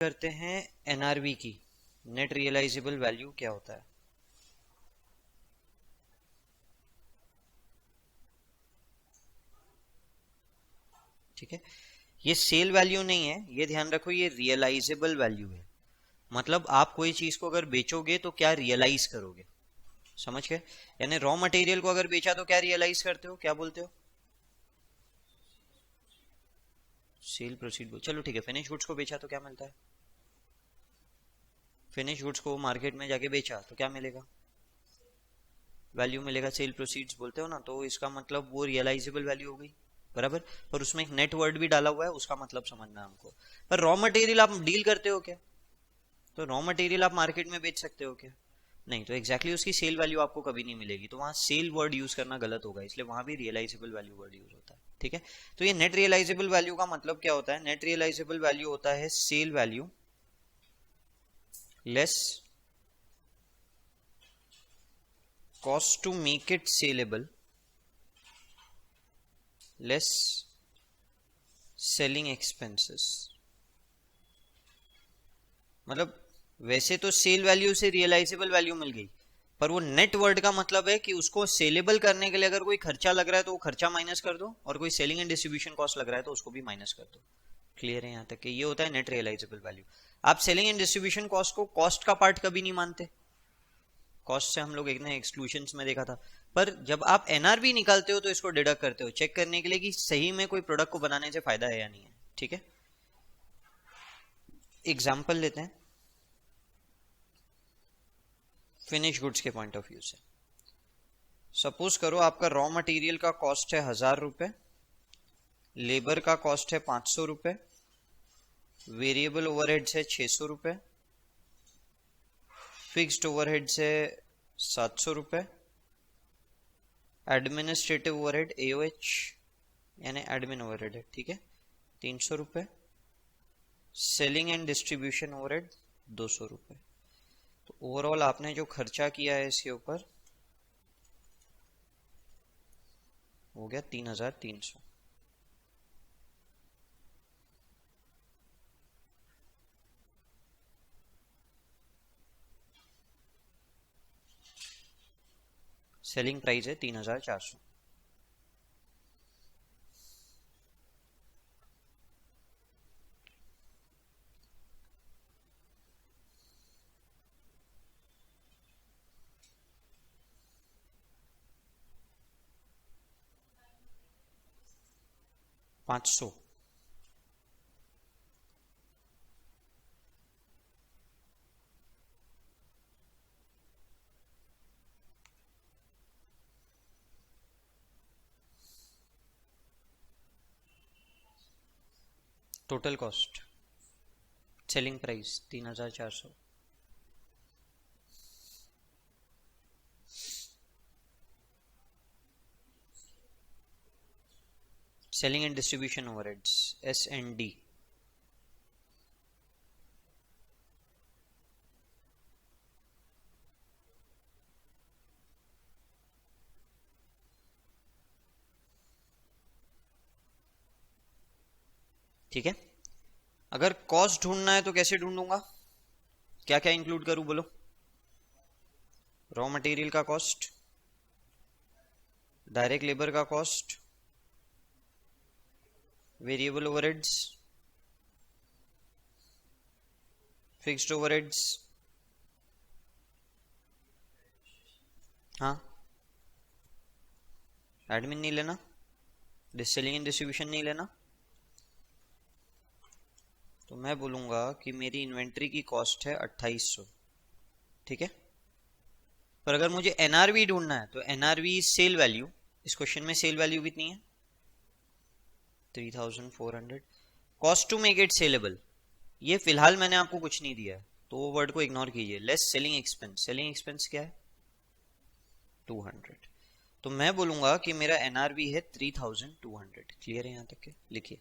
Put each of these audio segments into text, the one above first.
करते हैं एनआरवी की। नेट रियलाइजेबल वैल्यू क्या होता है? ठीक है, ये सेल वैल्यू नहीं है, ये ध्यान रखो, ये रियलाइजेबल वैल्यू है। मतलब आप कोई चीज को अगर बेचोगे तो क्या रियलाइज करोगे, समझ गए? यानी रॉ मटेरियल को अगर बेचा तो क्या रियलाइज करते हो, क्या बोलते हो? Cell proceed. चलो ठीक है, फिनिश गुड्स को बेचा तो क्या मिलता है? फिनिश गुड्स को मार्केट में जाके बेचा तो क्या मिलेगा? वैल्यू मिलेगा, सेल प्रोसीड्स बोलते हो ना, तो इसका मतलब वो रियलाइजेबल वैल्यू हो गई, बराबर। पर उसमें एक नेट वर्ड भी डाला हुआ है, उसका मतलब समझना है हमको। पर रॉ मटेरियल आप डील करते हो क्या? तो रॉ मटेरियल आप मार्केट में बेच सकते हो क्या? नहीं, तो एग्जैक्टली उसकी सेल वैल्यू आपको कभी नहीं मिलेगी, तो वहां सेल वर्ड यूज करना गलत होगा, इसलिए वहां भी रियलाइजेबल वैल्यू वर्ड यूज होता है। ठीक है, तो ये नेट रियलाइजेबल वैल्यू का मतलब क्या होता है? नेट रियलाइजेबल वैल्यू होता है sale value less cost to make it saleable less selling expenses. मतलब वैसे तो सेल वैल्यू से रियलाइजेबल वैल्यू मिल गई, पर वो नेट वर्ड का मतलब है कि उसको सेलेबल करने के लिए अगर कोई खर्चा लग रहा है तो वो खर्चा माइनस कर दो, और कोई सेलिंग एंड डिस्ट्रीब्यूशन कॉस्ट लग रहा है तो उसको भी माइनस कर दो। क्लियर है यहाँ तक कि ये होता है नेट रियलाइजेबल वैल्यू। आप सेलिंग एंड डिस्ट्रीब्यूशन कॉस्ट को कॉस्ट का पार्ट कभी नहीं मानते, कॉस्ट से हम लोग एक ना एक्सक्लूशन में देखा था। पर जब आप एनआरबी निकालते हो तो इसको डिडक्ट करते हो, चेक करने के लिए कि सही में कोई प्रोडक्ट को बनाने से फायदा है या नहीं है। ठीक है, एग्जाम्पल लेते हैं फिनिश गुड्स के पॉइंट ऑफ व्यू से। सपोज करो आपका रॉ मटेरियल का कॉस्ट है 1000 रुपए, लेबर का कॉस्ट है 500 रुपए, वेरिएबल ओवरहेड्स है 600 रुपए, फिक्स्ड ओवरहेड्स है 700 रुपए, एडमिनिस्ट्रेटिव ओवरहेड एओएच यानी एडमिन ओवरहेड है, ठीक है, 300 रुपए, सेलिंग एंड डिस्ट्रीब्यूशन ओवरहेड 200 रुपए। तो ओवरऑल आपने जो खर्चा किया है इसके ऊपर हो गया 3300। सेलिंग प्राइस है 3400। पाँच सौ total cost, selling price 3400, selling and distribution overheads S&D। ठीक है, अगर कॉस्ट ढूंढना है तो कैसे ढूंढूंगा, क्या क्या इंक्लूड करूं बोलो? रॉ मटेरियल का कॉस्ट, डायरेक्ट लेबर का cost, variable overheads, fixed overheads. हाँ, एडमिन नहीं लेना, सेलिंग एंड डिस्ट्रीब्यूशन नहीं लेना। तो मैं बोलूंगा कि मेरी इन्वेंट्री की कॉस्ट है 2800, ठीक है। पर अगर मुझे एनआरवी ढूंढना है तो एनआरवी सेल वैल्यू, इस क्वेश्चन में सेल वैल्यू कितनी है? 3400। Cost to make it saleable, ये फिलहाल मैंने आपको कुछ नहीं दिया है तो वो वर्ड को इग्नोर कीजिए। Less selling expense, selling expense क्या है? 200। तो मैं बोलूंगा कि मेरा एनआरवी है 3200। क्लियर है यहाँ तक के? लिखिए।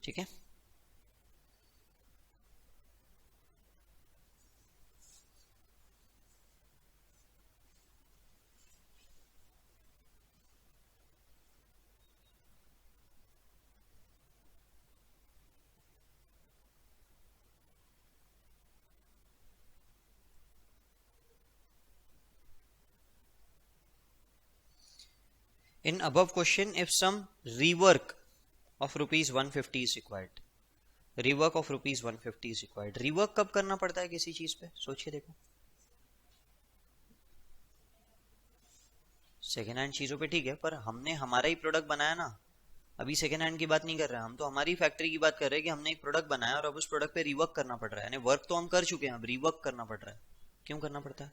ठीक है। In above question, if some rework of rupees 150 is required, rework of rupees 150 is required. rework कब करना पड़ता है किसी चीज पे, सोचिए देखो। सेकेंड हैंड चीजों पे ठीक है, पर हमने हमारा ही प्रोडक्ट बनाया ना, अभी सेकेंड हैंड की बात नहीं कर रहे हैं हम, तो हमारी फैक्ट्री की बात कर रहे हैं कि हमने एक प्रोडक्ट बनाया और अब उस प्रोडक्ट पे रिवर्क करना पड़ रहा है, यानी वर्क तो हम कर चुके हैं, अब रिवर्क करना पड़ रहा है। क्यों करना पड़ता है?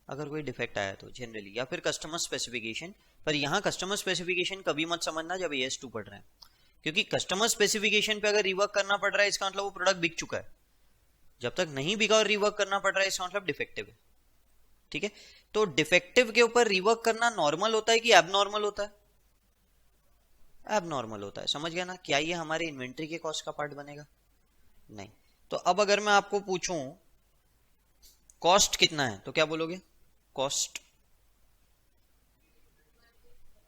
अगर कोई डिफेक्ट आया तो जनरली, या फिर कस्टमर स्पेसिफिकेशन। पर यहाँ कस्टमर स्पेसिफिकेशन कभी मत समझना जब AS2 पढ़ रहे हैं, क्योंकि कस्टमर स्पेसिफिकेशन पे अगर रिवर्क करना पड़ रहा है इसका मतलब वो प्रोडक्ट बिक चुका है। जब तक नहीं बिका और रिवर्क करना पड़ रहा है इसका मतलब डिफेक्टिव है। ठीक है, तो डिफेक्टिव के ऊपर रिवर्क करना नॉर्मल होता है कि एबनॉर्मल होता है? एबनॉर्मल होता है। समझ गया ना? क्या ये हमारे इन्वेंट्री के कॉस्ट का पार्ट बनेगा? नहीं। तो अब अगर मैं आपको पूछूं कॉस्ट कितना है तो क्या बोलोगे? कॉस्ट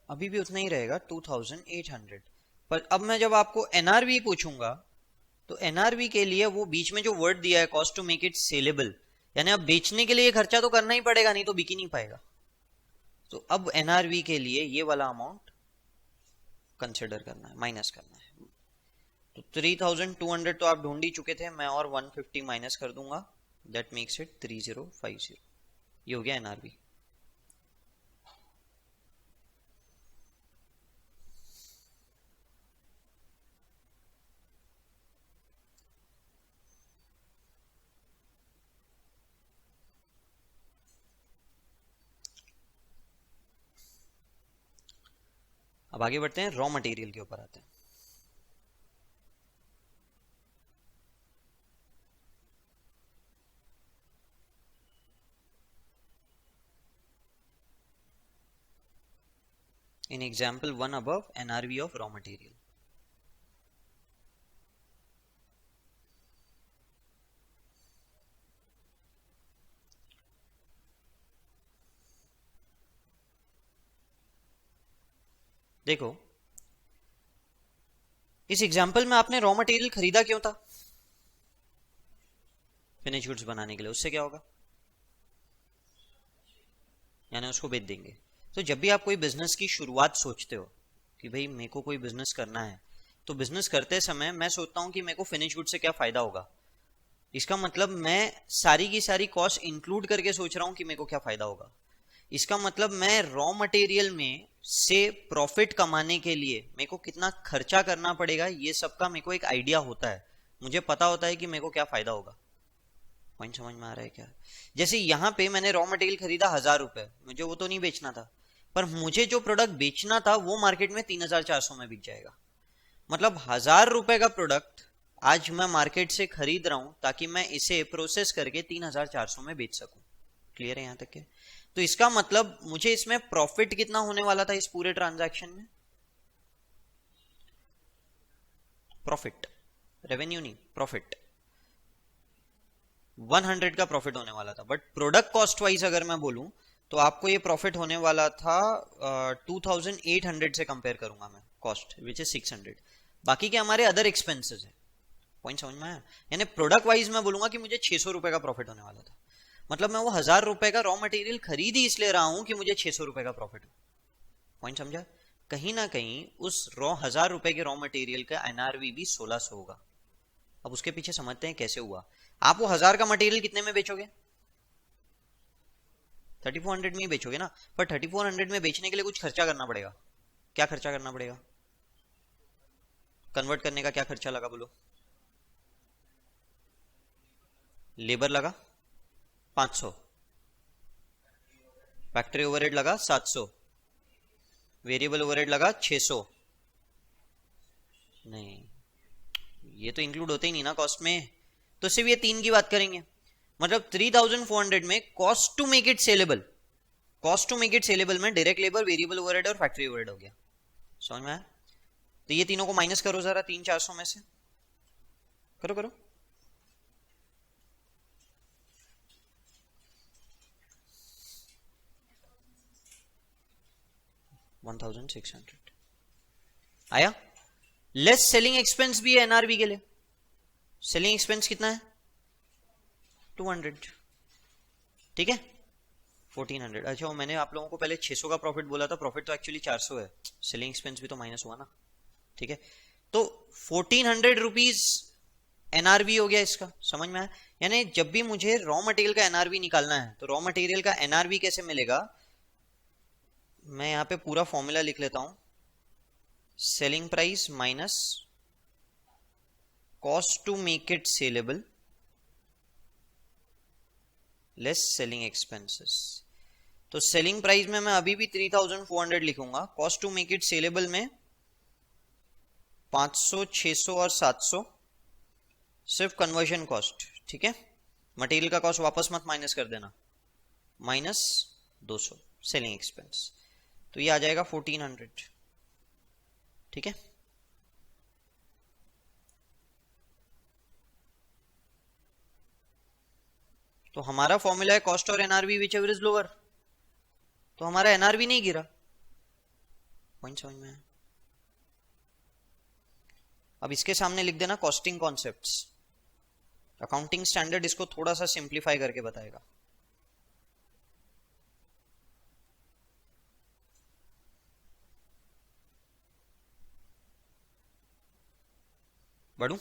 अभी भी उतना ही रहेगा, 2800। पर अब मैं जब आपको NRV पूछूंगा तो NRV के लिए वो बीच में जो वर्ड दिया है cost to make it saleable, यानी अब बेचने के लिए खर्चा तो करना ही पड़ेगा, नहीं तो बिक ही नहीं पाएगा। तो अब NRV के लिए ये वाला अमाउंट कंसिडर करना है, माइनस करना है। तो 3200 तो आप ढूंढ ही चुके थे, मैं और 150 माइनस कर दूंगा, दैट मेक्स इट 3050। ये हो गया NRV। अब आगे बढ़ते हैं, रॉ मटेरियल के ऊपर आते हैं। In example 1 above, NRV of raw material. देखो, इस एग्जाम्पल में आपने रॉ मटेरियल खरीदा क्यों था? फिनिश गुड्स बनाने के लिए। उससे क्या होगा? यानी उसको बेच देंगे। तो जब भी आप कोई बिजनेस की शुरुआत सोचते हो कि भाई मेरे को कोई बिजनेस करना है, तो बिजनेस करते समय मैं सोचता हूं कि मेरे को फिनिश गुड से क्या फायदा होगा। इसका मतलब मैं सारी की सारी कॉस्ट इंक्लूड करके सोच रहा हूं कि मेरे को क्या फायदा होगा। इसका मतलब मैं रॉ मटेरियल में से प्रॉफिट कमाने के लिए मेरे को कितना खर्चा करना पड़ेगा, ये सबका मेरे को एक आइडिया होता है। मुझे पता होता है कि मेरे को क्या फायदा होगा। पॉइंट समझ में आ रहा है क्या? जैसे यहां पे मैंने रॉ मटेरियल खरीदा 1000 रुपए, मुझे वो तो नहीं बेचना था, पर मुझे जो प्रोडक्ट बेचना था वो मार्केट में 3400 में बिक जाएगा। मतलब 1000 रुपए का प्रोडक्ट आज मैं मार्केट से खरीद रहा हूं ताकि मैं इसे प्रोसेस करके 3400 में बेच सकूं। क्लियर है यहां तक के? तो इसका मतलब मुझे इसमें प्रॉफिट कितना होने वाला था इस पूरे ट्रांजैक्शन में? प्रॉफिट, रेवेन्यू नहीं, प्रॉफिट 100 का प्रॉफिट होने वाला था। बट प्रोडक्ट कॉस्ट वाइज अगर मैं बोलूं तो आपको ये प्रॉफिट होने वाला था 2800 से कंपेयर करूंगा मैं कॉस्ट, विच इज 600। बाकी के हमारे अदर एक्सपेंसेस है। पॉइंट समझ में आया? यानी प्रोडक्ट वाइज मैं बोलूंगा कि मुझे 600 रुपए का प्रॉफिट होने वाला था। मतलब मैं वो 1000 रुपए का रॉ मटेरियल खरीद ही इसलिए रहा हूं कि मुझे 600 रुपए का प्रॉफिट हो। पॉइंट समझा? कहीं ना कहीं उस 1000 रुपए के रॉ मटेरियल का NRV भी 1600 होगा। अब उसके पीछे समझते हैं कैसे हुआ। आप वो 1000 का मटेरियल कितने में बेचोगे? 3400 में ही बेचोगे ना। पर 3400 में बेचने के लिए कुछ खर्चा करना पड़ेगा। क्या खर्चा करना पड़ेगा? कन्वर्ट करने का क्या खर्चा लगा बोलो? लेबर लगा 500, फैक्ट्री ओवरहेड लगा 700, वेरिएबल ओवरहेड लगा 600। नहीं, ये तो इंक्लूड होते ही नहीं ना कॉस्ट में। तो सिर्फ ये 3 की बात करेंगे। मतलब 3400 में cost to make it saleable, cost to make it saleable में डायरेक्ट लेबर, वेरिएबल ओवरहेड और फैक्ट्री ओवरहेड हो गया। समझ में आया? तो ये तीनों को माइनस करो जरा 3,400 में से, करो करो। $1,600 आया। लेस सेलिंग एक्सपेंस भी है एनआरबी के लिए। सेलिंग एक्सपेंस कितना है? 200, ठीक है। 1400। अच्छा, मैंने आप लोगों को पहले 600 का प्रॉफिट बोला था, प्रॉफिट तो एक्चुअली 400 है, सेलिंग एक्सपेंस भी तो माइनस हुआ ना, ठीक है। तो 1400 रुपीज एनआरबी हो गया इसका, समझ में आया? यानी जब भी मुझे रॉ मटेरियल का एनआरबी निकालना है तो रॉ मटेरियल का एनआरबी कैसे मिलेगा? मैं यहां पे पूरा फॉर्मूला लिख लेता हूं, selling price minus cost to make it saleable less selling expenses. तो सेलिंग प्राइस में मैं अभी भी 3,400 लिखूंगा, cost to make it saleable में 500, 600 और 700 सिर्फ कन्वर्जन कॉस्ट, ठीक है। मटेरियल का कॉस्ट वापस मत माइनस कर देना, माइनस 200 सेलिंग एक्सपेंस, तो ये आ जाएगा 1400, ठीक है। तो हमारा फॉर्मूला है कॉस्ट और NRB which ever is lower, तो हमारा एनआरबी नहीं गिरा, पॉइंट समझ में है? अब इसके सामने लिख देना कॉस्टिंग कॉन्सेप्ट्स, अकाउंटिंग स्टैंडर्ड इसको थोड़ा सा सिंप्लीफाई करके बताएगा। बढ़ू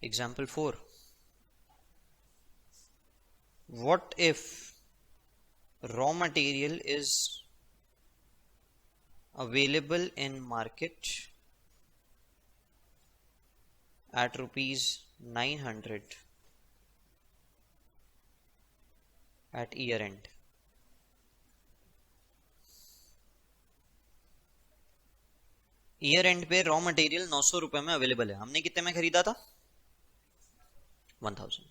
example 4, what if raw material is available in market at rupees 900 at year end? Year and पे रॉ मटेरियल 900 रुपए में अवेलेबल है, हमने कितने में खरीदा था? 1000।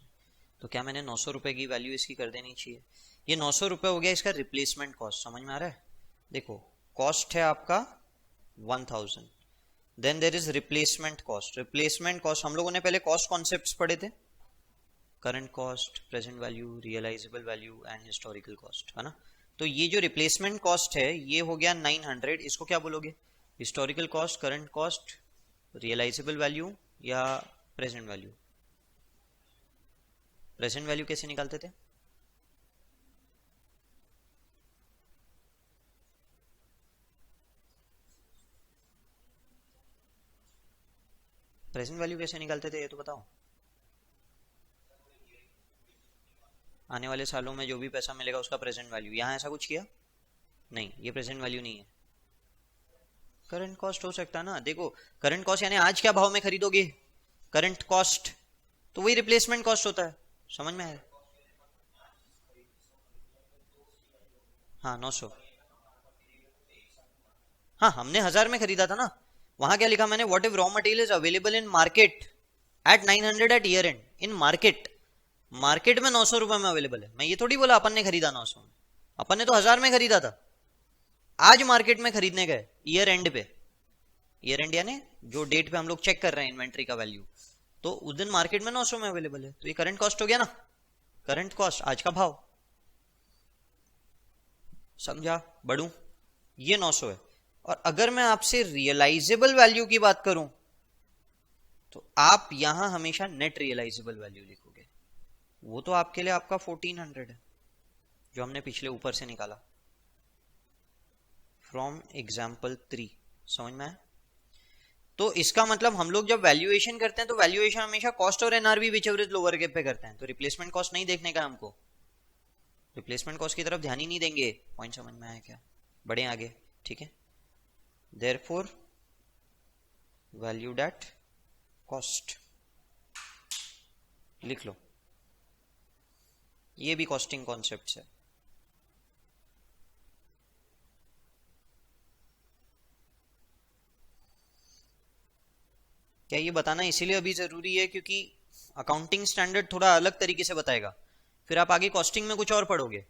तो क्या मैंने 900 रुपए की वैल्यू इसकी कर देनी चाहिए? ये 900 रुपए हो गया इसका रिप्लेसमेंट कॉस्ट, समझ में आ रहा है? देखो कॉस्ट है आपका 1000, then there is replacement cost. Replacement cost हम लोगों ने पहले कॉस्ट कॉन्सेप्ट्स पढ़े थे, current cost, present value, realisable value and historical cost, है ना। तो ये जो रिप्लेसमेंट कॉस्ट है ये हो गया 900, इसको क्या बोलोगे? Historical cost, current cost, realisable value या प्रेजेंट वैल्यू? प्रेजेंट वैल्यू कैसे निकालते थे? प्रेजेंट वैल्यू कैसे निकालते थे ये तो बताओ। आने वाले सालों में जो भी पैसा मिलेगा उसका प्रेजेंट वैल्यू, यहां ऐसा कुछ किया नहीं, ये प्रेजेंट वैल्यू नहीं है, करंट कॉस्ट हो सकता है ना। देखो करंट कॉस्ट यानी आज क्या भाव में खरीदोगे, करंट कॉस्ट, तो वही रिप्लेसमेंट कॉस्ट होता है, समझ में आया? हाँ 900, हाँ हमने 1000 में खरीदा था ना। वहां क्या लिखा मैंने? What if raw material is available in market at 900 at year end. In market, market में 900 रुपए में अवेलेबल है, मैं ये थोड़ी बोला अपन ने खरीदा 900 में, अपन ने तो 1000 में खरीदा था। आज मार्केट में खरीदने गए ईयर एंड पे, ईयर एंड यानी जो डेट पे हम लोग चेक कर रहे हैं इन्वेंट्री का वैल्यू, तो उस दिन मार्केट में 900 में अवेलेबल है, तो ये करंट कॉस्ट हो गया ना, करंट कॉस्ट आज का भाव, समझा? बढ़ू, ये 900 है। और अगर मैं आपसे रियलाइजेबल वैल्यू की बात करूं तो आप यहां हमेशा नेट रियलाइजेबल वैल्यू लिखोगे, वो तो आपके लिए आपका 1400 है जो हमने पिछले ऊपर से निकाला फ्रॉम एग्जाम्पल 3, समझ में आया? तो इसका मतलब हम लोग जब वैल्यूएशन करते हैं तो वैल्यूएशन हमेशा कॉस्ट और NRB which ever is lower के पे करते हैं, तो रिप्लेसमेंट कॉस्ट नहीं देखने का हमको, रिप्लेसमेंट कॉस्ट की तरफ ध्यान ही नहीं देंगे। पॉइंट समझ में आया क्या? बढ़े आगे, ठीक है। देयरफॉर वैल्यूड एट कॉस्ट लिख लो, ये भी कॉस्टिंग कॉन्सेप्ट है। क्या ये बताना इसीलिए अभी जरूरी है क्योंकि अकाउंटिंग स्टैंडर्ड थोड़ा अलग तरीके से बताएगा, फिर आप आगे कॉस्टिंग में कुछ और पढ़ोगे,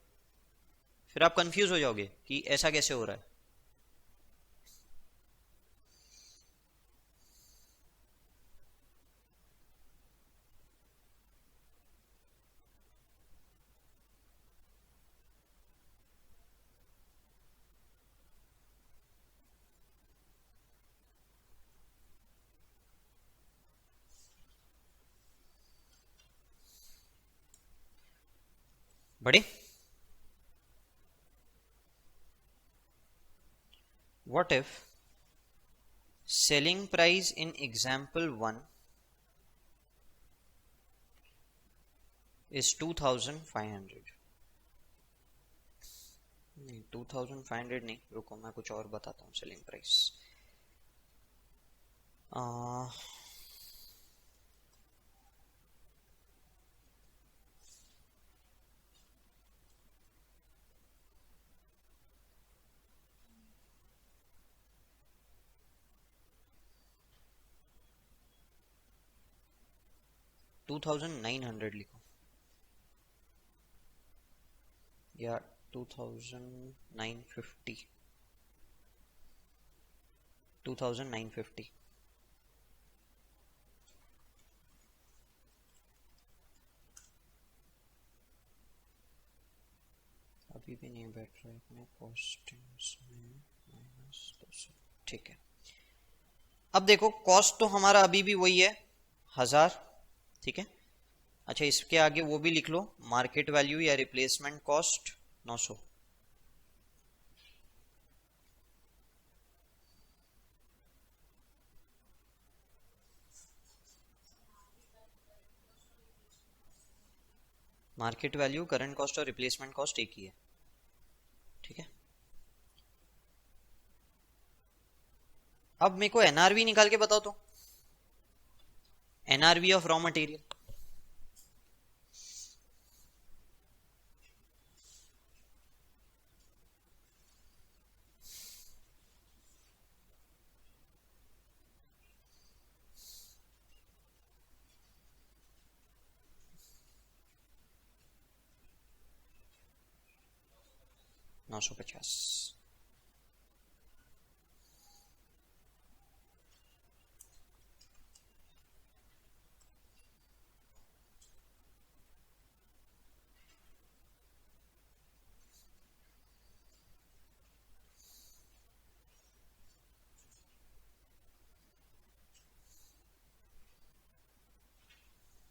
फिर आप कंफ्यूज हो जाओगे कि ऐसा कैसे हो रहा है। बड़े what if selling price in example 1 is 2500? नहीं 2500 नहीं, रुको मैं कुछ और बताता हूँ सेलिंग प्राइस। 2900 लिखो या 2950, 2950। अभी भी नहीं बैठ रहा है अपने कॉस्टिंग्स में -200, ठीक है। अब देखो कॉस्ट तो हमारा अभी भी वही है 1000, ठीक है। अच्छा इसके आगे वो भी लिख लो, मार्केट वैल्यू या replacement cost 900। Market value, current cost और रिप्लेसमेंट कॉस्ट एक ही है, ठीक है। अब मेरे को एनआरवी निकाल के बताओ तो, एनआरवी ऑफ रॉ मटेरियल। नौ सौ 50।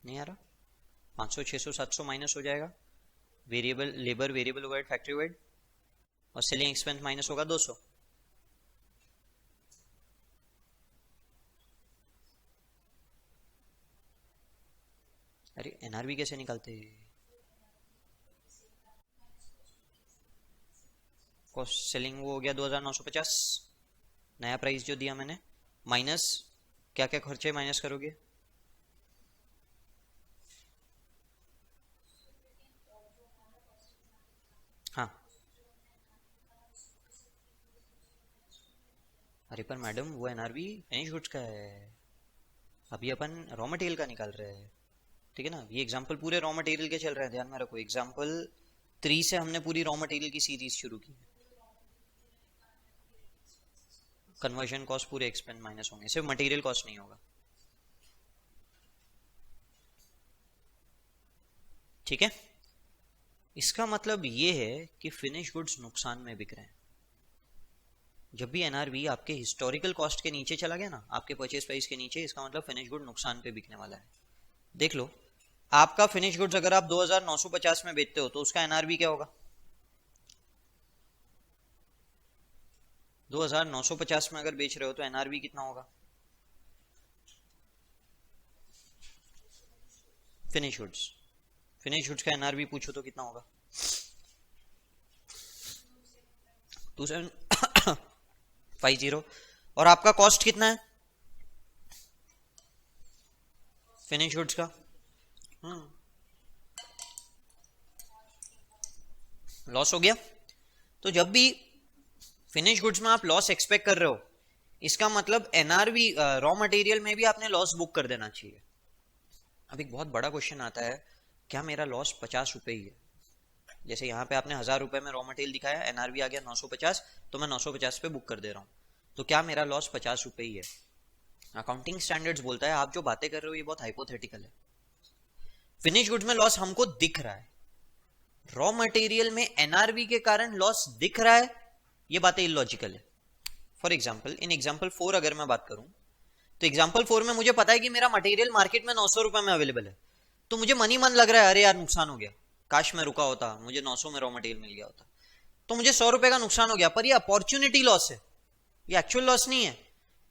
नहीं आ रहा, 500 600 700 माइनस हो जाएगा, variable labour, variable overhead, factory overhead और सेलिंग एक्सपेंस माइनस होगा 200। अरे एनआरवी कैसे निकालते हैं? कॉस्ट सेलिंग वो हो गया 2950, नया प्राइस जो दिया मैंने, माइनस क्या क्या खर्चे माइनस करोगे? हाँ अरे पर मैडम वो एनआरवी फिनिश गुड्स का है, अभी अपन रॉ मटेरियल का निकाल रहे हैं, ठीक है ना। ये एग्जांपल पूरे रॉ मटेरियल के चल रहे हैं, ध्यान में रखो। एग्जांपल 3 से हमने पूरी रॉ मटेरियल की सीरीज शुरू की। कन्वर्जन कॉस्ट पूरे एक्सपेंस माइनस होंगे, सिर्फ मटेरियल कॉस्ट नहीं होगा, ठीक है। इसका मतलब ये है कि फिनिश गुड्स नुकसान में बिक रहे हैं। जब भी एनआरवी आपके हिस्टोरिकल कॉस्ट के नीचे चला गया ना, आपके परचेज प्राइस के नीचे, इसका मतलब फिनिश गुड नुकसान पे बिकने वाला है। देख लो आपका फिनिश गुड्स अगर आप 2950 में बेचते हो तो उसका एनआरवी क्या होगा? 2950 में अगर बेच रहे हो तो एनआरवी कितना होगा? फिनिश गुड्स, फिनिश गुड्स का एनआरवी पूछो तो कितना होगा? 2750। और आपका कॉस्ट कितना है फिनिश गुड्स का? लॉस हो गया। तो जब भी फिनिश गुड्स में आप लॉस एक्सपेक्ट कर रहे हो, इसका मतलब एनआरवी रॉ मटेरियल में भी आपने लॉस बुक कर देना चाहिए। अब एक बहुत बड़ा क्वेश्चन आता है, क्या मेरा लॉस 50 रुपए ही है? जैसे यहाँ पे आपने 1000 रुपए में रॉ मटेरियल दिखाया, एनआरवी आ गया 950, तो मैं 950 पे बुक कर दे रहा हूँ, तो क्या मेरा लॉस 50 रुपए ही है? अकाउंटिंग स्टैंडर्ड्स बोलता है आप जो बातें कर रहे हो ये बहुत हाइपोथेटिकल है। फिनिश गुड्स में लॉस हमको दिख रहा है, रॉ मटेरियल में एनआरवी के कारण लॉस दिख रहा है, ये बातें इलॉजिकल है। फॉर एग्जाम्पल इन एग्जाम्पल 4 अगर मैं बात करूं, तो एग्जाम्पल 4 में मुझे पता है कि मेरा मटेरियल मार्केट में 900 रुपए में अवेलेबल है, तो मुझे मन ही मन लग रहा है अरे यार नुकसान हो गया, काश मैं रुका होता, मुझे 900 में रॉ मटेरियल मिल गया होता, तो मुझे 100 रुपए का नुकसान हो गया, पर ये अपॉर्चुनिटी लॉस है, ये एक्चुअल लॉस नहीं है।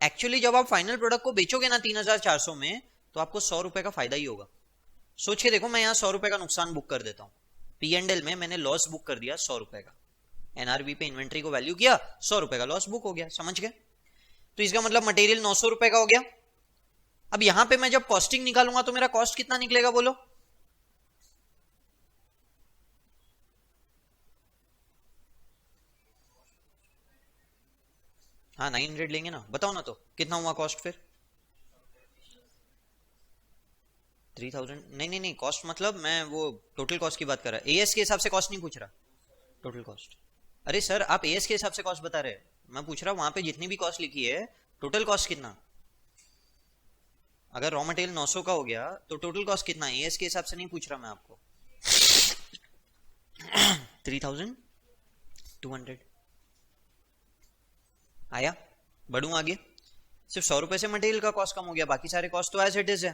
एक्चुअली जब आप फाइनल प्रोडक्ट को बेचोगे ना 3400 में, तो आपको 100 रुपए का फायदा ही होगा। सोच के देखो, मैं यहाँ 100 रुपए का नुकसान बुक कर देता हूँ, P&L में मैंने लॉस बुक कर दिया 100 रुपए का, NRV पे इन्वेंट्री को वैल्यू किया, 100 रुपए का लॉस बुक हो गया, समझ गए? तो इसका मतलब मटेरियल 900 रुपए का हो गया। अब यहां पे मैं जब कॉस्टिंग निकालूंगा तो मेरा कॉस्ट कितना निकलेगा बोलो? हाँ 900 लेंगे ना, बताओ ना, तो कितना हुआ कॉस्ट फिर? 3000? नहीं, कॉस्ट मतलब मैं वो टोटल कॉस्ट की बात कर रहा, एएस के हिसाब से कॉस्ट नहीं पूछ रहा, टोटल कॉस्ट। अरे सर आप एएस के हिसाब से कॉस्ट बता रहे हैं, मैं पूछ रहा हूं वहां पे जितनी भी कॉस्ट लिखी है टोटल कॉस्ट कितना? अगर रॉ मटेरियल 900 का हो गया तो टोटल कॉस्ट कितना है? एएस के हिसाब से नहीं पूछ रहा मैं आपको। 3200 आया? बढ़ू आगे, सिर्फ 100 रुपए से मटेरियल का कॉस्ट कम हो गया, बाकी सारे कॉस्ट तो एज इट इज है।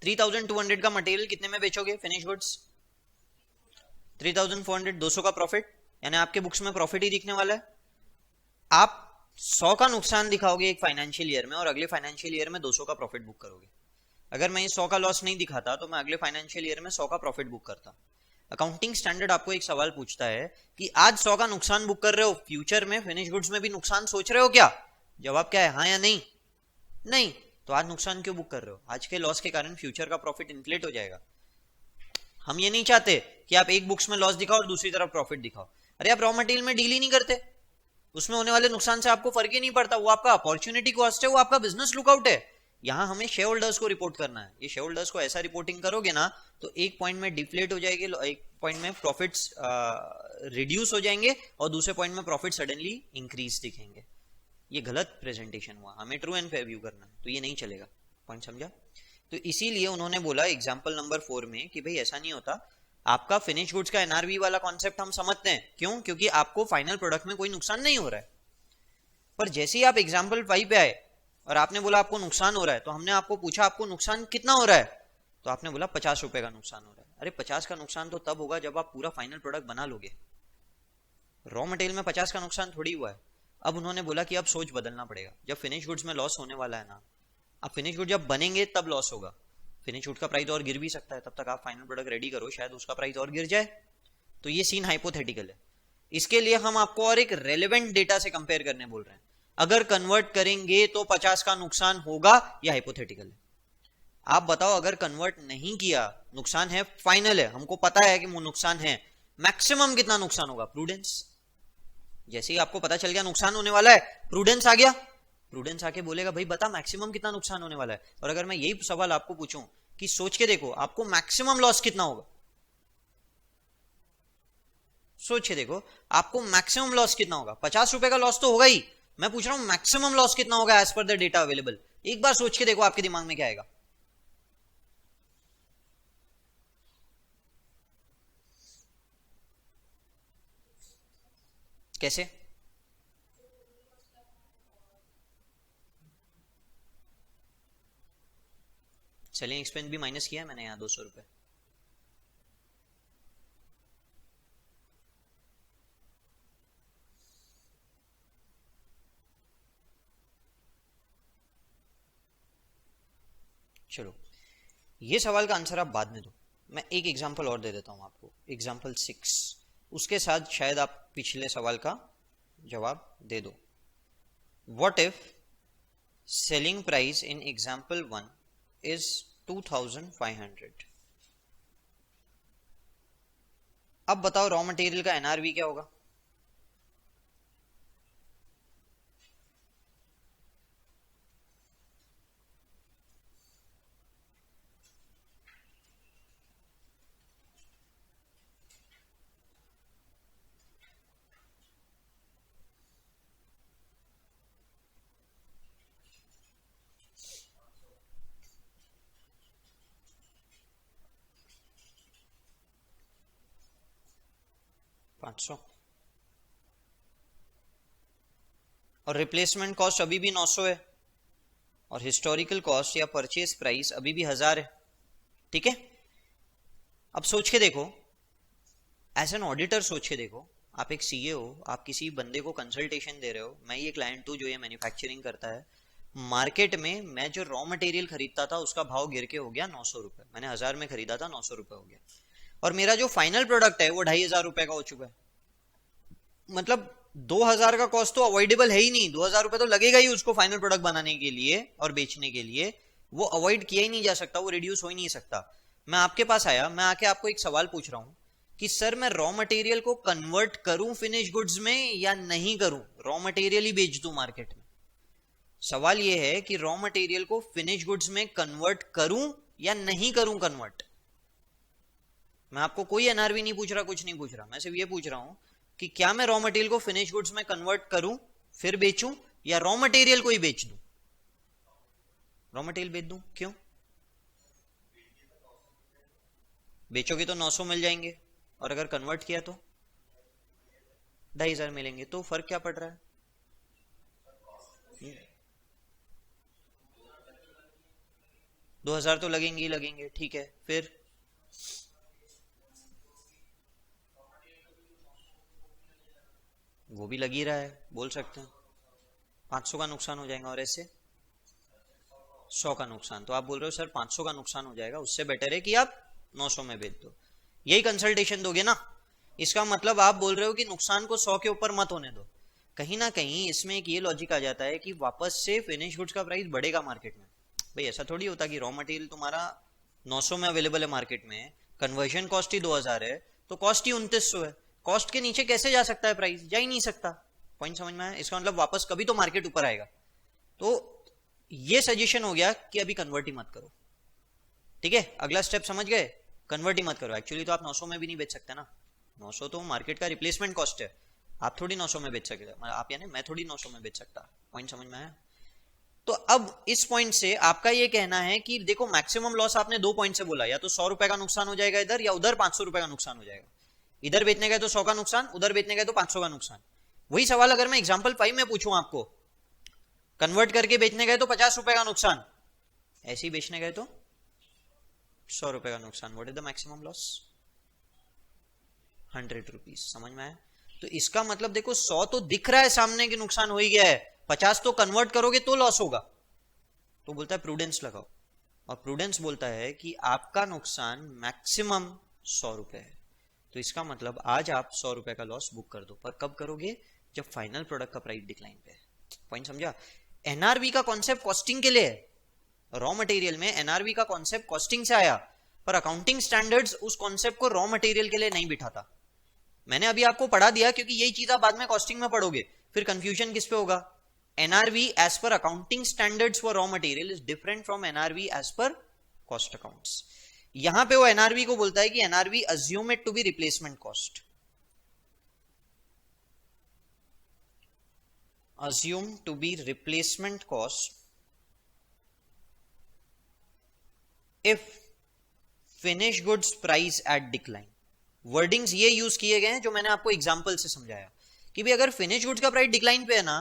3200 का मटेरियल कितने में बेचोगे फिनिश गुड्स? 3400, 200 का प्रॉफिट, यानी आपके बुक्स में प्रॉफिट ही दिखने वाला है। आप 100 का नुकसान दिखाओगे एक फाइनेंशियल ईयर में और अगले फाइनेंशियल ईयर में 200 का प्रॉफिट बुक करोगे। अगर मैं 100 का लॉस नहीं दिखाता तो मैं अगले फाइनेंशियल ईयर में 100 का प्रॉफिट बुक करता। अकाउंटिंग स्टैंडर्ड आपको एक सवाल पूछता है कि आज 100 का नुकसान बुक कर रहे हो, फ्यूचर में फिनिश गुड्स में भी नुकसान सोच रहे हो क्या? जवाब क्या है, हाँ या नहीं? नहीं, तो आज नुकसान क्यों बुक कर रहे हो? आज के लॉस के कारण फ्यूचर का प्रॉफिट इन्फ्लेट हो जाएगा। हम ये नहीं चाहते कि आप एक बुक्स में लॉस दिखाओ और दूसरी तरफ प्रॉफिट दिखाओ। अरे आप रॉ मटेरियल में डील ही नहीं करते, उसमें होने वाले नुकसान से आपको फर्क ही नहीं पड़ता, वो आपका अपॉर्चुनिटी कॉस्ट है, वो आपका बिजनेस लुकआउट है। यहां हमें शेयर होल्डर्स को रिपोर्ट करना है। ये शेयर होल्डर्स को ऐसा रिपोर्टिंग करोगे ना तो एक पॉइंट में डिफ्लेट हो जाएगी, एक पॉइंट में प्रॉफिट्स रिड्यूस हो जाएंगे और दूसरे पॉइंट में प्रॉफिट सडनली इंक्रीज दिखेंगे। ये गलत प्रेजेंटेशन हुआ, हमें ट्रू एंड फेयर व्यू करना है, तो ये नहीं चलेगा। पॉइंट समझा? तो इसीलिए उन्होंने बोला एग्जाम्पल नंबर 4 में कि भाई ऐसा नहीं होता, आपका फिनिश गुड्स का एनआरवी वाला कॉन्सेप्ट हम समझते हैं, क्यों? क्योंकि आपको फाइनल प्रोडक्ट में कोई नुकसान नहीं हो रहा है। पर जैसे ही आप एग्जाम्पल 5 पे आए और आपने बोला आपको नुकसान हो रहा है, तो हमने आपको पूछा आपको नुकसान कितना हो रहा है, तो आपने बोला 50 रुपए का नुकसान हो रहा है। अरे 50 का नुकसान तो तब होगा जब आप पूरा फाइनल प्रोडक्ट बना लोगे, रॉ मटेरियल में 50 का नुकसान थोड़ी हुआ है। अब उन्होंने बोला कि अब सोच बदलना पड़ेगा, जब फिनिश गुड्स में लॉस होने वाला है ना, अब फिनिश गुड जब बनेंगे तब लॉस होगा। फिनिश गुड का प्राइस और गिर भी सकता है, तब तक आप फाइनल प्रोडक्ट रेडी करो, शायद उसका प्राइस और गिर जाए। तो ये सीन हाइपोथेटिकल है। इसके लिए हम आपको और एक रेलेवेंट डेटा से कंपेयर करने बोल रहे हैं। अगर कन्वर्ट करेंगे तो 50 का नुकसान होगा, या हाइपोथेटिकल है? आप बताओ, अगर कन्वर्ट नहीं किया, नुकसान है, फाइनल है, हमको पता है कि वो नुकसान है, मैक्सिमम कितना नुकसान होगा? प्रूडेंस। जैसे ही आपको पता चल गया नुकसान होने वाला है, प्रूडेंस आ गया, प्रूडेंस आके बोलेगा भाई बता मैक्सिमम कितना नुकसान होने वाला है। और अगर मैं यही सवाल आपको पूछूं कि सोच के देखो आपको मैक्सिमम लॉस कितना होगा, सोच के देखो आपको मैक्सिमम लॉस कितना होगा? 50 रुपए का लॉस तो होगा ही, मैं पूछ रहा हूं मैक्सिमम लॉस कितना होगा as per the data available. एक बार सोच के देखो आपके दिमाग में क्या आएगा। कैसे? सेलिंग एक्सपेंस भी माइनस किया है मैंने यहां 200 रुपए। चलो ये सवाल का आंसर आप बाद में दो, मैं एक एग्जांपल और दे देता हूं आपको, एग्जांपल 6, उसके साथ शायद आप पिछले सवाल का जवाब दे दो। What if selling price in example 1 is 2500। अब बताओ रॉ मटेरियल का एनआरवी क्या होगा? $500। और रिप्लेसमेंट कॉस्ट अभी भी 900 है, और हिस्टोरिकल कॉस्ट या परचेज प्राइस अभी भी 1000 है। ठीक है, अब सोच के देखो एज एन ऑडिटर सोच के देखो, आप एक सीए हो, आप किसी बंदे को कंसल्टेशन दे रहे हो, मैं ये क्लाइंट हूँ जो ये मैन्युफैक्चरिंग करता है, मार्केट में मैं जो रॉ मटेरियल खरीदता था उसका भाव गिर के हो गया 900 रुपये, मैंने 1000 में खरीदा था 900 रुपये हो गया, और मेरा जो फाइनल प्रोडक्ट है वो 2500 रुपये का हो चुका है। मतलब 2000 का कॉस्ट तो अवॉइडेबल है ही नहीं, 2000 रुपये तो लगेगा ही उसको फाइनल प्रोडक्ट बनाने के लिए और बेचने के लिए, वो अवॉइड किया ही नहीं जा सकता, वो रिड्यूस हो ही नहीं सकता। मैं आपके पास आया, मैं आके आपको एक सवाल पूछ रहा हूं कि सर मैं रॉ मटेरियल को कन्वर्ट करूं फिनिश गुड्स में या नहीं करूं, रॉ मटेरियल ही बेच दूं मार्केट में। सवाल यह है कि रॉ मटेरियल को फिनिश गुड्स में कन्वर्ट करूं या नहीं करूं कन्वर्ट। मैं आपको कोई एनआरवी नहीं पूछ रहा, कुछ नहीं पूछ रहा, मैं सिर्फ ये पूछ रहा हूं कि क्या मैं रॉ मटेरियल को फिनिश गुड्स में कन्वर्ट करूं फिर बेचूं, या रॉ मटेरियल को ही बेच दूं। रॉ मटेरियल बेच दूं, क्यों? बेचोगे तो 900 मिल जाएंगे, और अगर कन्वर्ट किया तो 2500 मिलेंगे, तो फर्क क्या पड़ रहा है? 2000 तो लगेंगे ही लगेंगे, ठीक है, फिर वो भी लग ही रहा है, बोल सकते हैं 500 का नुकसान हो जाएगा, और ऐसे 100 का नुकसान। तो आप बोल रहे हो सर 500 का नुकसान हो जाएगा, उससे बेटर है कि आप 900 में बेच दो, यही कंसल्टेशन दोगे ना। इसका मतलब आप बोल रहे हो कि नुकसान को 100 के ऊपर मत होने दो। कहीं ना कहीं इसमें एक ये लॉजिक आ जाता है कि वापस से फिनिश गुड्स का प्राइस बढ़ेगा मार्केट में। भाई ऐसा थोड़ी होता कि रॉ मटेरियल तुम्हारा 900 में अवेलेबल है मार्केट में, कन्वर्जन कॉस्ट ही 2000 है, तो कॉस्ट ही 2900 है, कॉस्ट के नीचे कैसे जा सकता है प्राइस? जा ही नहीं सकता। पॉइंट समझ में आया? इसका मतलब वापस कभी तो मार्केट ऊपर आएगा। तो ये सजेशन हो गया कि अभी कन्वर्ट ही मत करो, ठीक है? अगला स्टेप समझ गए? कन्वर्ट ही मत करो। एक्चुअली तो आप 900 में भी नहीं बेच सकते ना, 900 तो मार्केट का रिप्लेसमेंट कॉस्ट है, आप थोड़ी 900 में बेच सकते, आप यानी मैं थोड़ी 900 में बेच सकता। पॉइंट समझ में आया? तो अब इस पॉइंट से आपका ये कहना है कि देखो मैक्सिमम लॉस आपने 2 पॉइंट से बोला, या तो 100 रुपए का नुकसान हो जाएगा इधर, या उधर 500 रुपए का नुकसान हो जाएगा। इधर बेचने गए तो 100 का नुकसान, उधर बेचने गए तो 500 का नुकसान। वही सवाल अगर मैं एग्जाम्पल 5 में पूछूं आपको, कन्वर्ट करके बेचने गए तो 50 रुपए का नुकसान, ऐसे ही बेचने गए तो 100 रुपए का नुकसान, what is the maximum loss? 100 rupees. समझ में आया? तो इसका मतलब देखो 100 तो दिख रहा है सामने कि नुकसान हो ही गया है, 50 तो कन्वर्ट करोगे तो लॉस होगा। तो बोलता है प्रूडेंस लगाओ, और प्रूडेंस बोलता है कि आपका नुकसान मैक्सिमम 100 रुपए है। तो इसका मतलब आज आप 100 रुपए का लॉस बुक कर दो, पर कब करोगे? जब फाइनल प्रोडक्ट का प्राइस डिक्लाइन पे है। पॉइंट समझा? एनआरवी का कॉन्सेप्ट कॉस्टिंग के लिए है। रॉ मटेरियल में एनआरवी का कॉन्सेप्ट कॉस्टिंग से आया, पर अकाउंटिंग स्टैंडर्ड्स उस कॉन्सेप्ट को रॉ मटेरियल के लिए नहीं बिठाता। मैंने अभी आपको पढ़ा दिया क्योंकि यही चीज आप बाद में कॉस्टिंग में पढ़ोगे, फिर कंफ्यूजन किस पे होगा? NRV as per accounting standards for raw material is different from NRV as per cost accounts. यहां पे वो एनआरवी को बोलता है कि NRV assume it to be replacement cost, assume to be replacement cost if finished goods price at decline। Wordings ये use किए गए हैं जो मैंने आपको एग्जांपल से समझाया कि भाई अगर फिनिश गुड्स का प्राइस डिक्लाइन पे है ना,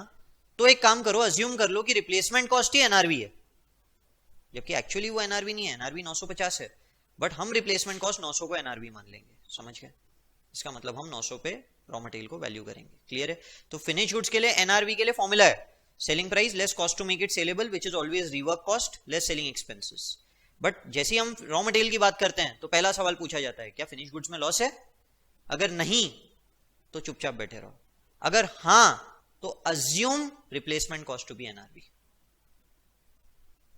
तो एक काम करो, अज्यूम कर लो कि रिप्लेसमेंट कॉस्ट ही एनआरवी है, जबकि एक्चुअली वो एनआरवी नहीं है, एनआरवी 950 है, बट हम रिप्लेसमेंट कॉस्ट 900 को एनआरवी मान लेंगे। समझ गए? इसका मतलब हम 900 पे रॉ मटेरियल को वैल्यू करेंगे। क्लियर है? तो फिनिश गुड्स के लिए एनआरवी के लिए फॉर्मूला है selling price less cost to make it saleable which is always rework cost less selling expenses. But जैसे हम रॉ मटेरियल की बात करते हैं तो पहला सवाल पूछा जाता है क्या फिनिश गुड्स में लॉस है? अगर नहीं तो चुपचाप बैठे रहो, अगर हां तो assume replacement cost to be NRV.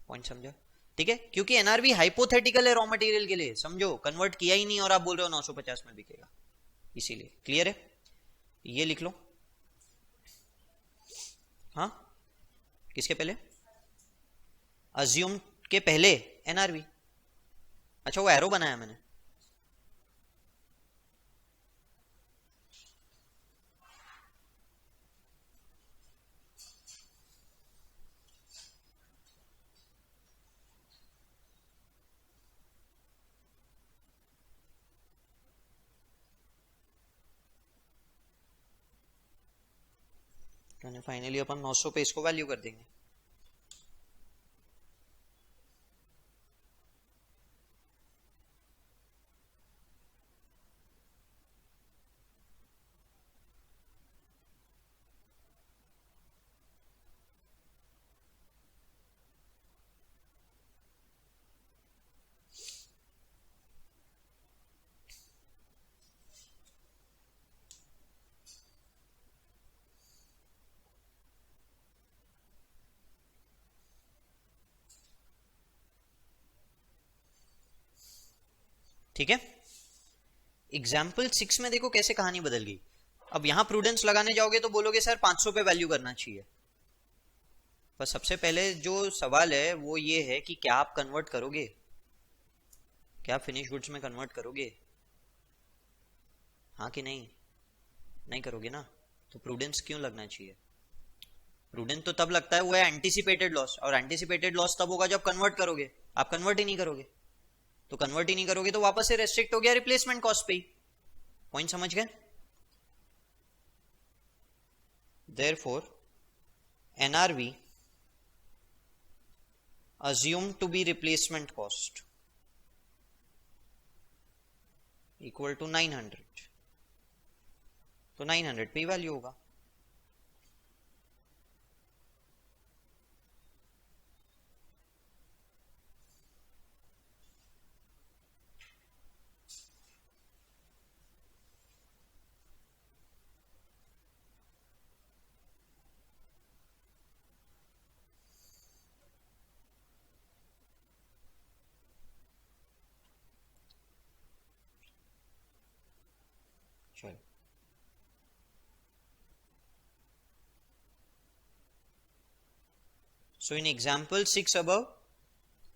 Point समझा? ठीक है? क्योंकि एनआरवी हाइपोथेटिकल है रॉ मटेरियल के लिए, समझो कन्वर्ट किया ही नहीं और आप बोल रहे हो 950 में बिकेगा, इसीलिए। क्लियर है? ये लिख लो। हाँ, किसके पहले? अज्यूम के पहले एनआरवी। अच्छा, वो एरो बनाया मैंने। फाइनली अपन 900 पे इसको वैल्यू कर देंगे। ठीक है। एग्जाम्पल 6 में देखो कैसे कहानी बदल गई। अब यहां प्रूडेंस लगाने जाओगे तो बोलोगे सर 500 पे वैल्यू करना चाहिए, पर सबसे पहले जो सवाल है वो ये है कि क्या आप कन्वर्ट करोगे, क्या फिनिश गुड्स में कन्वर्ट करोगे, हाँ कि नहीं? नहीं करोगे ना, तो प्रूडेंस क्यों लगना चाहिए? प्रूडेंस तो तब लगता है वो है एंटीसिपेटेड लॉस, और एंटीसिपेटेड लॉस तब होगा जब कन्वर्ट करोगे, आप कन्वर्ट ही नहीं करोगे। तो कन्वर्ट ही नहीं करोगे तो वापस से रेस्ट्रिक्ट हो गया रिप्लेसमेंट कॉस्ट पे ही। पॉइंट समझ गए? Therefore NRV assumed to be replacement cost equal to 900, तो 900 पे ही वैल्यू होगा। चलो so in example 6 above,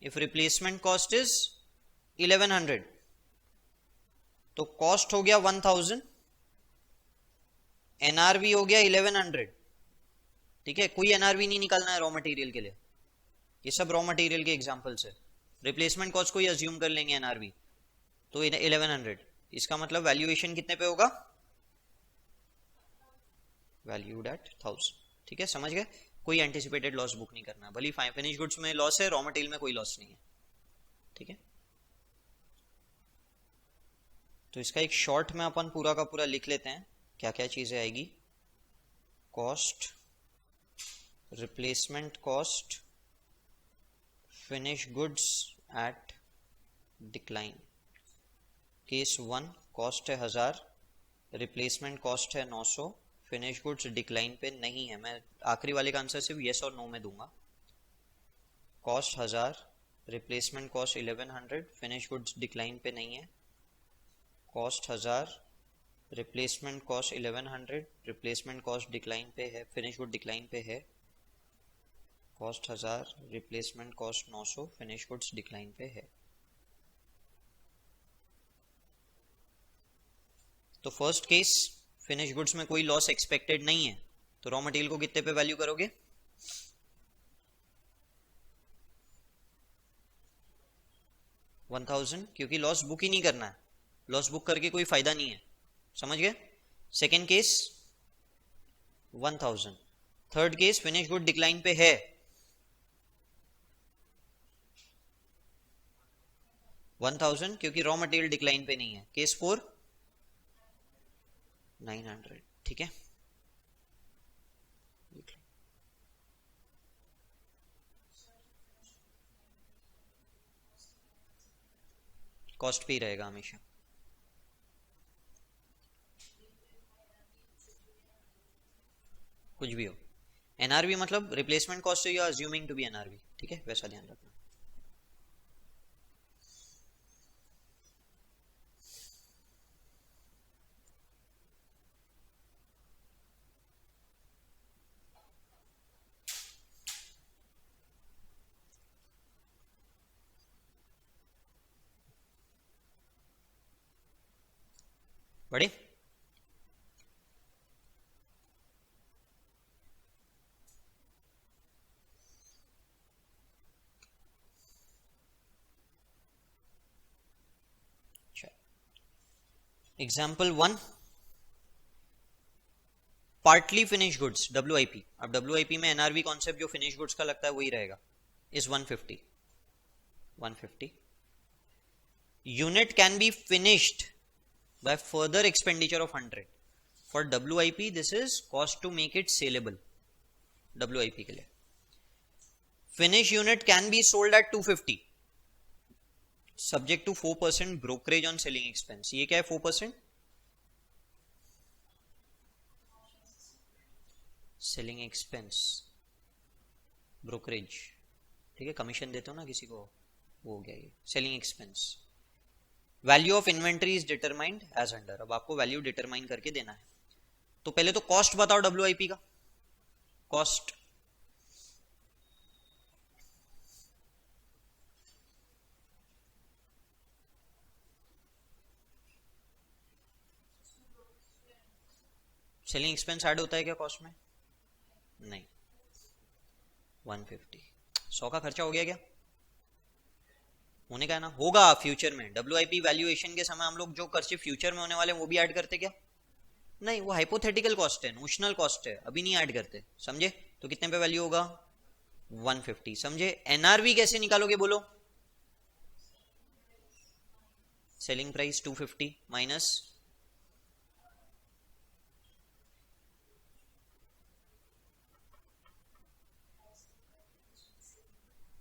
if replacement cost is 1100 तो कॉस्ट हो गया 1000, एनआरवी हो गया 1100। ठीक है, कोई एनआरवी नहीं निकालना है रॉ मटेरियल के लिए, ये सब रॉ मटेरियल के एग्जांपल्स है। रिप्लेसमेंट कॉस्ट को ही अज्यूम कर लेंगे एनआरवी, तो 1100, इसका मतलब वैल्यूएशन कितने पे होगा? Valued at 1000। ठीक है, समझ गए? कोई एंटिसिपेटेड लॉस बुक नहीं करना, भली फिनिश गुड्स में लॉस है, रॉ मटेरियल में कोई लॉस नहीं है। ठीक है, तो इसका एक शॉर्ट में अपन पूरा का पूरा लिख लेते हैं, क्या क्या चीजें आएगी। Cost, replacement cost, finish goods at decline. Case 1 cost है 1000, रिप्लेसमेंट कॉस्ट है 900, फिनिश गुड्स डिक्लाइन पे नहीं है। मैं आखिरी वाले का आंसर सिर्फ येस और नो में दूंगा। Cost 1000, replacement cost 1100, finish goods decline पे नहीं है। Cost 1000, replacement cost 1100, replacement cost decline पे है, फिनिश गुड डिक्लाइन पे है। Cost 1000, replacement cost 900, finish goods decline पे है। तो फर्स्ट केस फिनिश गुड्स में कोई लॉस एक्सपेक्टेड नहीं है, तो रॉ मटेरियल को कितने पे वैल्यू करोगे? 1000, क्योंकि लॉस बुक ही नहीं करना है, लॉस बुक करके कोई फायदा नहीं है। समझ गए? Second case 1000। Third case finish good decline पे है, 1000 क्योंकि रॉ मटेरियल डिक्लाइन पे नहीं है। केस 4 900। ठीक है, कॉस्ट पे ही रहेगा हमेशा। कुछ भी हो, एनआरवी मतलब replacement cost you are assuming to be NRV. ठीक है, वैसा ध्यान रखना। बड़े example 1 partly finish goods WIP। अब WIP में एनआरवी कॉन्सेप्ट जो फिनिश गुड्स का लगता है वही रहेगा। Is 150 unit can be finished by further expenditure of 100। for WIP this is cost to make it saleable। WIP के लिए finish unit can be sold at 250 subject to 4% brokerage on selling expense। ये क्या है 4%? Selling expense, brokerage. ठीक है, commission देते हो ना किसी को, वो हो गया ये selling expense. Value of inventory is determined as under. अब आपको वैल्यू डिटरमाइन करके देना है। तो पहले तो कॉस्ट बताओ WIP का। कॉस्ट सेलिंग एक्सपेंस ऐड होता है क्या कॉस्ट में? नहीं। 150 100 का खर्चा हो गया क्या? होने का है ना, होगा फ्यूचर में। WIP वैल्यूएशन के समय हम लोग जो खर्चे फ्यूचर में होने वाले हैं वो भी ऐड करते क्या? नहीं, वो हाइपोथेटिकल कॉस्ट है, नोशनल कॉस्ट है, अभी नहीं ऐड करते। समझे? तो कितने पे वैल्यू होगा? 150। समझे? NRV कैसे निकालोगे बोलो? सेलिंग प्राइस 250 माइनस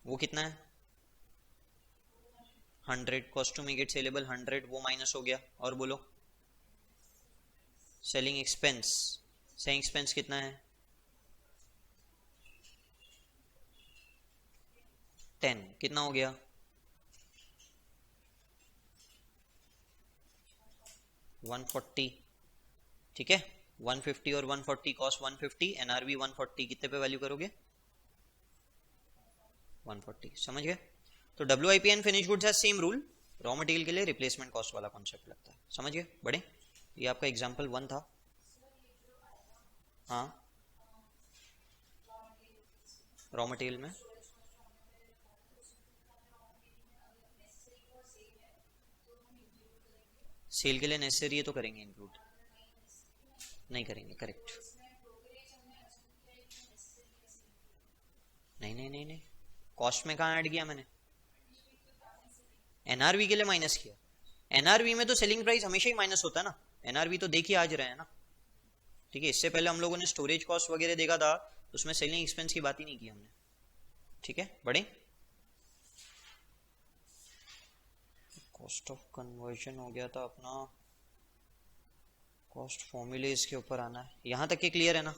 वो कितना है? 100। Cost to make it saleable 100, वो माइनस हो गया। और बोलो सेलिंग एक्सपेंस। सेलिंग एक्सपेंस कितना है? 10। कितना हो गया? 140। ठीक है, 150 और 140, कॉस्ट 150, NRV 140, कितने पे वैल्यू करोगे? 140। समझ गए? तो WIP and finish goods has same rule. Raw material के लिए रिप्लेसमेंट कॉस्ट वाला कॉन्सेप्ट लगता है। समझ गए बड़े? ये आपका एग्जांपल 1 था। हाँ, रॉ मटेरियल में सेल के लिए नेसेसरी है तो करेंगे इंक्लूड, नहीं करेंगे। करेक्ट। नहीं नहीं नहीं नहीं, कॉस्ट में कहाँ ऐड किया मैंने? NRV के लिए माइनस किया। NRV में तो सेलिंग प्राइस हमेशा ही माइनस होता है ना। NRV तो देख ही आज रहे हैं ना। ठीक है, इससे पहले हम लोगों ने स्टोरेज कॉस्ट वगैरह देखा था, उसमें सेलिंग एक्सपेंस की बात ही नहीं की हमने। ठीक है बड़े? कॉस्ट ऑफ कन्वर्जन हो गया था अपना। कॉस्ट फॉर्मूले इसके ऊपर आना है। यहां तक के क्लियर है ना?